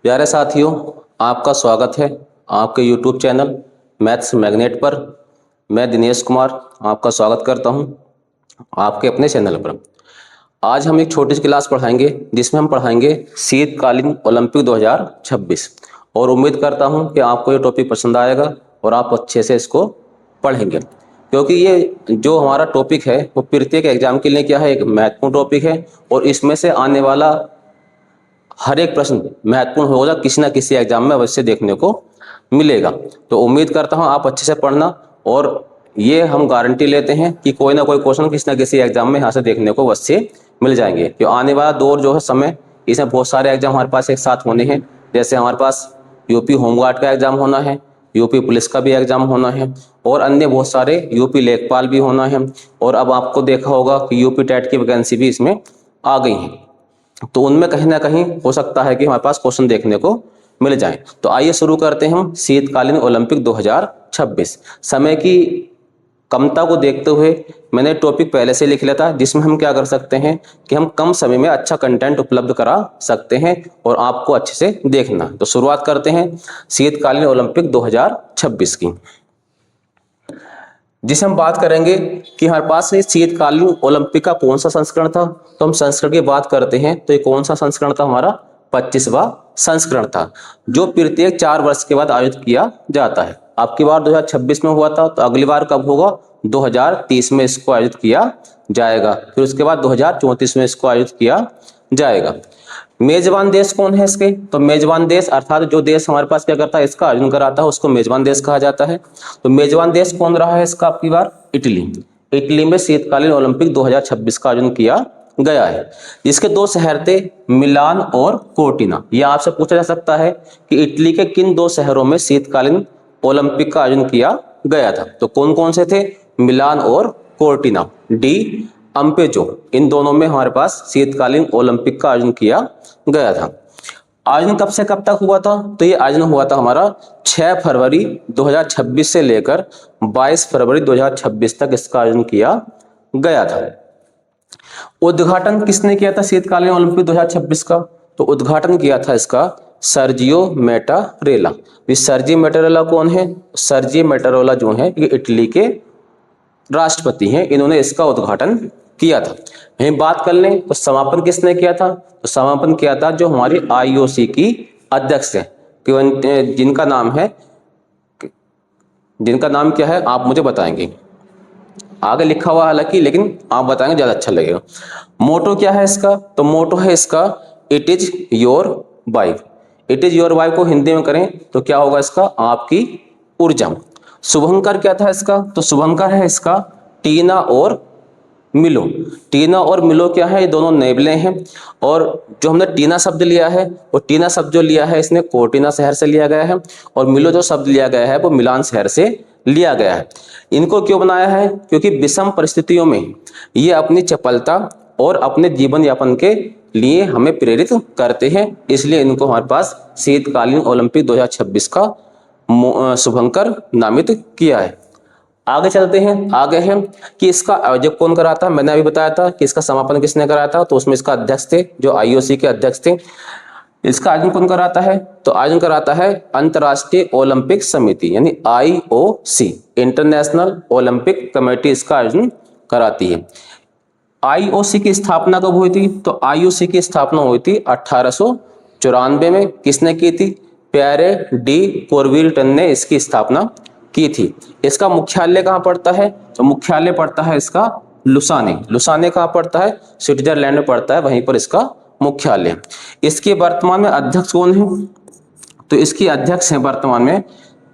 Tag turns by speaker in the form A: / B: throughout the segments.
A: प्यारे साथियों, आपका स्वागत है आपके YouTube चैनल मैथ्स मैग्नेट पर। मैं दिनेश कुमार आपका स्वागत करता हूं आपके अपने चैनल पर। आज हम एक छोटी सी क्लास पढ़ाएंगे जिसमें हम पढ़ाएंगे शीतकालीन ओलंपिक 2026 और उम्मीद करता हूं कि आपको ये टॉपिक पसंद आएगा और आप अच्छे से इसको पढ़ेंगे, क्योंकि ये जो हमारा टॉपिक है वो प्रत्येक एग्जाम के लिए क्या है, एक महत्वपूर्ण टॉपिक है और इसमें से आने वाला हर एक प्रश्न महत्वपूर्ण होगा, किसी ना किसी एग्जाम में अवश्य देखने को मिलेगा। तो उम्मीद करता हूं आप अच्छे से पढ़ना और ये हम गारंटी लेते हैं कि कोई ना कोई क्वेश्चन किसी ना किसी एग्जाम में यहाँ से देखने को अवश्य मिल जाएंगे। जो आने वाला दौर जो है समय, इसमें बहुत सारे एग्जाम हमारे पास एक साथ होने हैं। जैसे हमारे पास यूपी होमगार्ड का एग्जाम होना है, यूपी पुलिस का भी एग्जाम होना है और अन्य बहुत सारे यूपी लेखपाल भी होना है। और अब आपको देखा होगा कि यूपी टेट की वैकेंसी भी इसमें आ गई है, तो उनमें कहीं ना कहीं हो सकता है कि हमारे पास क्वेश्चन देखने को मिल जाए। तो आइए शुरू करते हैं हम शीतकालीन ओलंपिक 2026। समय की कमता को देखते हुए मैंने टॉपिक पहले से लिख लिया था, जिसमें हम क्या कर सकते हैं कि हम कम समय में अच्छा कंटेंट उपलब्ध करा सकते हैं और आपको अच्छे से देखना। तो शुरुआत करते हैं शीतकालीन ओलंपिक 2026 की, जिसे हम बात करेंगे कि हमारे पास शीतकालीन ओलंपिक का कौन सा संस्करण था। तो हम संस्करण की बात करते हैं तो ये कौन सा संस्करण था, हमारा 25वां संस्करण था, जो प्रत्येक 4 वर्ष के बाद आयोजित किया जाता है। आपकी बार 2026 में हुआ था, तो अगली बार कब होगा, 2030 में इसको आयोजित किया जाएगा। फिर उसके बाद 2034 में इसको आयोजित किया जाएगा। मेजबान देश कौन है इसके, तो मेजबान देश अर्थात जो देश हमारे पास क्या करता है, इसका आयोजन कराता है, उसको मेजबान देश कहा जाता है। तो मेजबान देश कौन रहा है इसका आपकी बार, इटली। इटली में शीतकालीन ओलंपिक 2026 का आयोजन किया गया है, जिसके 2 शहर थे, मिलान और कोर्टिना। यह आपसे पूछा जा सकता है कि इटली के किन 2 शहरों में शीतकालीन ओलंपिक का आयोजन किया गया था। तो कौन कौन से थे, मिलान और कोर्टिना, डी अम्पेजो, इन दोनों में हमारे पास शीतकालीन ओलंपिक का आयोजन किया गया था। आयोजन कब से कब तक हुआ था, तो ये आयोजन हुआ था हमारा 6 फरवरी 2026 से लेकर 22 फरवरी 2026 तक इसका आयोजन किया गया था। उद्घाटन किसने किया था शीतकालीन ओलंपिक 2026 का, तो उद्घाटन किया था इसका सर्जियो मैटारेला। सर्जियो मैटारेला कौन है, सर्जियो मैटारेला जो है ये इटली के राष्ट्रपति हैं, इन्होंने इसका उद्घाटन किया था। यही बात कर लें तो समापन किसने किया था, तो समापन किया था जो हमारी आईओसी की अध्यक्ष है, जिनका नाम क्या है आप मुझे बताएंगे। आगे लिखा हुआ हालांकि, लेकिन आप बताएंगे ज्यादा अच्छा लगेगा। मोटो क्या है इसका, तो मोटो है इसका it is your wife. It is your wife को हिंदी में करें तो क्या होगा इसका, आपकी ऊर्जा। शुभंकर क्या था इसका, तो शुभंकर है इसका टीना और मिलो। टीना और मिलो क्या है, ये दोनों नेबले हैं। और जो हमने टीना शब्द लिया है, वो टीना शब्द जो लिया है इसने कोर्टिना शहर से लिया गया है, और मिलो जो शब्द लिया गया है वो मिलान शहर से लिया गया है। इनको क्यों बनाया है, क्योंकि विषम परिस्थितियों में ये अपनी चपलता और अपने जीवन यापन के लिए हमें प्रेरित करते हैं, इसलिए इनको हमारे पास शीतकालीन ओलंपिक 2026 का शुभंकर नामित किया है। आगे चलते हैं, आगे है कि इसका आयोजक कौन करा था। मैंने अभी बताया था कि इसका समापन किसने कराया था, तो उसमें इसका अध्यक्ष थे जो आईओसी के अध्यक्ष थे। इसका आयोजन कौन कराता है, तो आयोजन कराता है अंतर्राष्ट्रीय ओलंपिक समिति यानी आईओसी, इंटरनेशनल ओलंपिक कमेटी इसका आयोजन कराती है। आईओसी की स्थापना कब हुई थी, तो आईओसी की स्थापना हुई थी 1894 में। किसने की थी, प्यारे डी कोरविल्टन ने इसकी स्थापना की थी। इसका मुख्यालय कहाँ पड़ता है, तो मुख्यालय पड़ता है इसका लुसाने। लुसाने कहाँ पड़ता है, स्विट्जरलैंड में पड़ता है, वहीं पर इसका मुख्यालय। इसके वर्तमान में अध्यक्ष कौन है, तो इसकी अध्यक्ष है वर्तमान में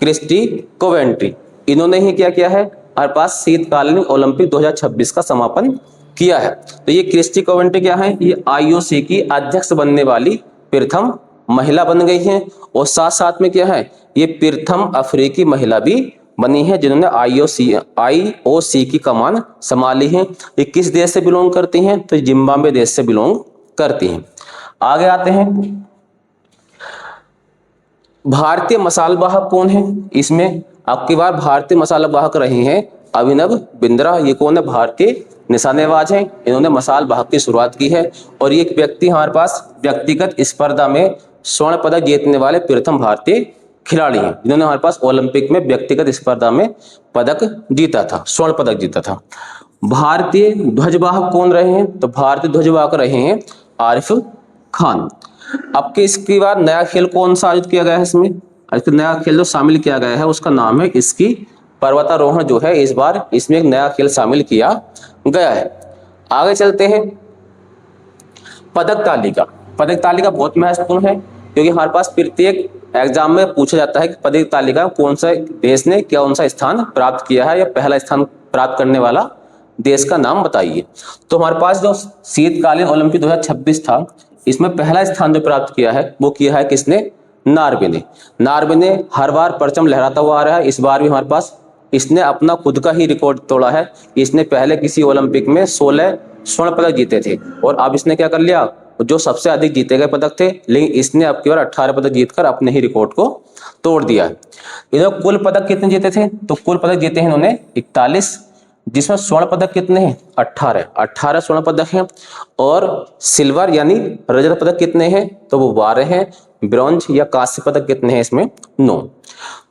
A: क्रिस्टी कोवेंट्री। इन्होंने ही क्या किया है, हमारे पास शीतकालीन ओलंपिक 2026 का समापन किया है। तो ये क्रिस्टी कोवेंट्री क्या है, ये आईओसी की अध्यक्ष बनने वाली प्रथम महिला बन गई हैं, और साथ साथ में क्या है, ये प्रथम अफ्रीकी महिला भी बनी है जिन्होंने आईओसी की कमान संभाली है। ये किस देश से बिलोंग करती हैं, तो जिम्बाब्वे देश से बिलोंग करती हैं। आगे आते हैं, भारतीय मसाल वाहक कौन है। इसमें आपकी बार भारतीय मसाल वाहक रहे हैं अभिनव बिंद्रा। ये कौन है, भारतीय निशानेबाज हैं, इन्होंने मसाल वाहक की शुरुआत की है। और ये एक व्यक्ति हमारे पास व्यक्तिगत स्पर्धा में स्वर्ण पदक जीतने वाले प्रथम भारतीय खिलाड़ी हैं जिन्होंने हमारे पास ओलंपिक में व्यक्तिगत स्पर्धा में पदक जीता था, स्वर्ण पदक जीता था। भारतीय ध्वजवाहक कौन रहे हैं? तो भारतीय ध्वजवाहक रहे हैं आरिफ खान। अब के इसके बाद नया खेल कौन सा आयोजित किया गया है इसमें? नया खेल जो शामिल किया गया है उसका नाम है इसकी पर्वतारोहण जो है, इस बार इसमें एक नया खेल शामिल किया गया है। आगे चलते हैं। पदक तालिका। पदक तालिका बहुत महत्वपूर्ण है क्योंकि हमारे पास प्रत्येक एग्जाम में पूछा जाता है कि पदक तालिका कौन सा देश ने कौन सा स्थान प्राप्त किया है या पहला स्थान प्राप्त करने वाला देश का नाम बताइए। तो हमारे पास जो शीतकालीन ओलंपिक 2026 था, इसमें पहला स्थान जो प्राप्त किया है वो किया है किसने? नॉर्वे ने। नॉर्वे ने हर बार परचम लहराता हुआ आ रहा है, इस बार भी हमारे पास इसने अपना खुद का ही रिकॉर्ड तोड़ा है। इसने पहले किसी ओलंपिक में 16 स्वर्ण पदक जीते थे और अब इसने क्या कर लिया, जो सबसे अधिक जीते गए पदक थे, लेकिन इसने अब की बार 18 पदक जीतकर अपने ही रिकॉर्ड को तोड़ दिया है। इन्होंने कुल पदक कितने जीते थे? तो कुल पदक जीते हैं इन्होंने 41, जिसमें स्वर्ण पदक कितने हैं? 18 स्वर्ण पदक हैं। और सिल्वर यानी रजत पदक कितने हैं? तो वो 12 हैं। ब्रॉन्ज या कांस्य पदक कितने हैं इसमें? 9।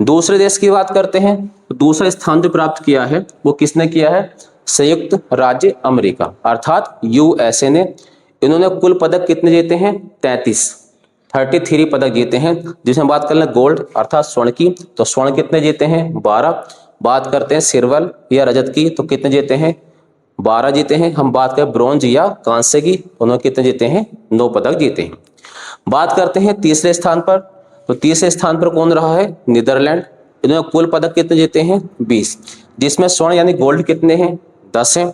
A: दूसरे देश की बात करते हैं तो दूसरा स्थान जो प्राप्त किया है वो किसने किया है? संयुक्त राज्य अमेरिका अर्थात यूएसए ने। इन्होंने कुल पदक कितने जीते हैं? 33 पदक जीते हैं। जिसमें बात कर लें गोल्ड अर्थात स्वर्ण की, तो स्वर्ण कितने जीते हैं? 12। बात करते हैं सिल्वर या रजत की, तो कितने जीते हैं? 12 जीते हैं। हम बात करें ब्रॉन्ज या कांस्य की, उन्होंने कितने जीते हैं? 9 पदक जीते हैं। बात करते हैं तीसरे स्थान पर, तो तीसरे स्थान पर कौन रहा है? नीदरलैंड। इन्होंने कुल पदक कितने जीते हैं? 20, जिसमें स्वर्ण यानी गोल्ड कितने हैं? 10 हैं।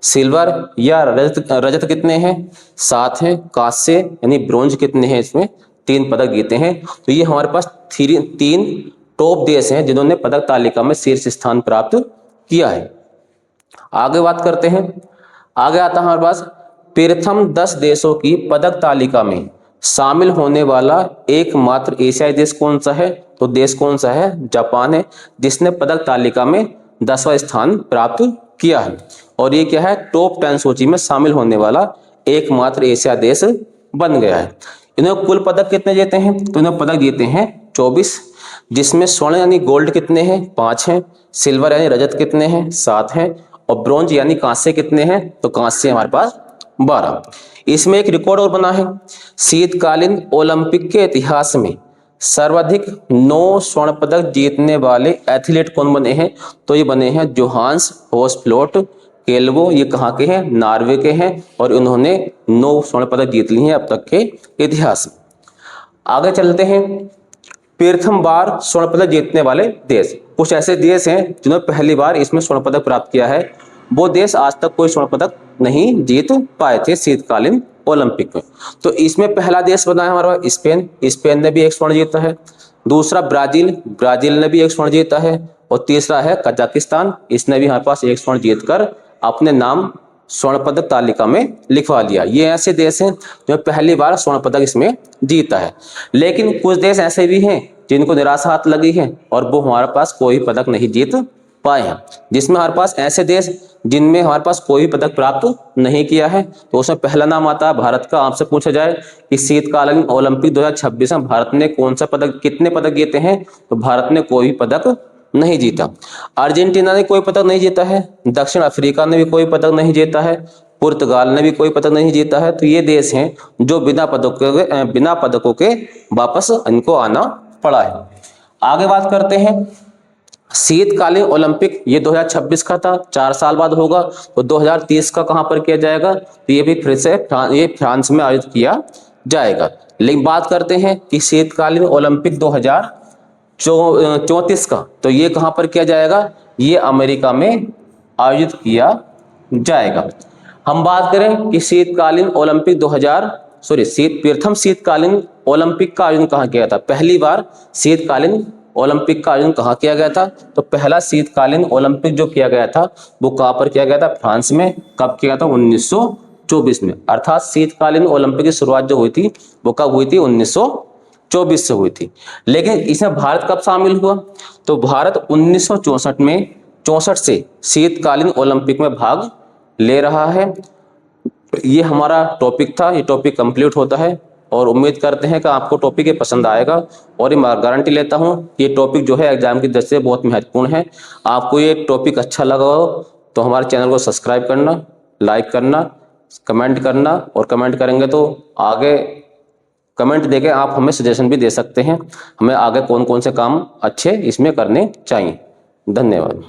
A: सिल्वर या रजत कितने हैं? 7 हैं। कांस्य यानी ब्रॉन्ज कितने हैं? इसमें 3 पदक जीते हैं। तो ये हमारे पास 3 टॉप देश हैं जिन्होंने पदक तालिका में शीर्ष स्थान प्राप्त किया है। आगे बात करते हैं। आगे आता है हमारे पास प्रथम 10 देशों की पदक तालिका में शामिल होने वाला एकमात्र एशियाई देश कौन सा है? तो देश कौन सा है? जापान है, जिसने पदक तालिका में 10वां स्थान प्राप्त किया है। और ये क्या है? टॉप 10 सूची में शामिल होने वाला एकमात्र एशिया देश बन गया है। इन्होंने कुल पदक कितने जीते हैं? तो इन्होंने पदक जीते हैं 24, जिसमें स्वर्ण यानी गोल्ड कितने हैं? 5 हैं। सिल्वर यानी रजत कितने हैं? 7 हैं। और ब्रॉन्ज यानी कांस्य कितने हैं? तो कांस्य हमारे पास 12। इसमें एक रिकॉर्ड और बना है। शीतकालीन ओलंपिक के इतिहास में सर्वाधिक 9 स्वर्ण पदक जीतने वाले एथलीट कौन बने हैं? तो ये बने हैं जोहान्स होसफ्लोट केल्वो। ये कहाँ के हैं? नॉर्वे के हैं और इन्होंने 9 स्वर्ण पदक जीत लिए हैं अब तक के इतिहास में। आगे चलते हैं। प्रथम बार स्वर्ण पदक जीतने वाले देश, कुछ ऐसे देश हैं जिन्होंने पहली बार इसमें स्वर्ण पदक प्राप्त किया है। वो देश आज तक कोई स्वर्ण पदक नहीं जीत पाए थे शीतकालीन ओलंपिक में। तो इसमें पहला देश बना है हमारा स्पेन। स्पेन ने भी 1 स्वर्ण जीता है। दूसरा ब्राजील, ब्राजील ने भी 1 स्वर्ण जीता है। और तीसरा है कजाकिस्तान, इसने भी हमारे पास 1 स्वर्ण जीतकर अपने नाम स्वर्ण पदक तालिका में लिखवा लिया। ये ऐसे देश हैं जो पहली बार स्वर्ण पदक इसमें जीता है। लेकिन कुछ देश ऐसे भी हैं जिनको निराशा हाथ लगी है और वो हमारे पास कोई पदक नहीं जीत पाए हैं। जिसमें हमारे पास ऐसे देश जिनमें हमारे पास कोई पदक प्राप्त नहीं किया है, तो उसमें पहला नाम आता है भारत का। आपसे पूछा जाए कि शीतकालीन ओलंपिक 2026 में भारत ने कौन सा पदक, कितने पदक जीते हैं? तो भारत ने कोई पदक नहीं जीता। अर्जेंटीना ने कोई पदक नहीं जीता है। दक्षिण अफ्रीका ने भी कोई पदक नहीं जीता है। पुर्तगाल ने भी कोई पदक नहीं जीता है। तो ये देश हैं जो बिना पदकों के वापस इनको आना पड़ा है। आगे बात करते हैं। शीतकालीन ओलंपिक ये 2026 का था, 4 साल बाद होगा। तो 2030 का कहां पर किया जाएगा? तो ये भी फिर से ये फ्रांस में आयोजित किया जाएगा। लेकिन बात करते हैं कि शीतकालीन ओलंपिक 2034 का, तो ये कहां पर किया जाएगा? ये अमेरिका में आयोजित किया जाएगा। हम बात करें कि प्रथम शीतकालीन ओलंपिक का आयोजन कहाँ किया था? पहली बार शीतकालीन ओलंपिक का आयोजन कहाँ किया गया था? तो पहला शीतकालीन ओलंपिक जो किया गया था वो कहाँ पर किया गया था? फ्रांस में। कब किया था? 1924 में। अर्थात शीतकालीन ओलंपिक की शुरुआत जो हुई थी वो कब हुई थी? 1924 से हुई थी। लेकिन इसमें भारत कब शामिल हुआ? तो भारत 1964 से शीतकालीन ओलंपिक में भाग ले रहा है। ये हमारा टॉपिक था। ये टॉपिक कंप्लीट होता है और उम्मीद करते हैं कि आपको टॉपिक ये पसंद आएगा। और ये मैं गारंटी लेता हूँ कि ये टॉपिक जो है एग्जाम की दृष्टि से बहुत महत्वपूर्ण है। आपको ये टॉपिक अच्छा लगा हो तो हमारे चैनल को सब्सक्राइब करना, लाइक करना, कमेंट करना, और कमेंट करेंगे तो आगे कमेंट देके आप हमें सजेशन भी दे सकते हैं, हमें आगे कौन कौन से काम अच्छे इसमें करने चाहिए। धन्यवाद।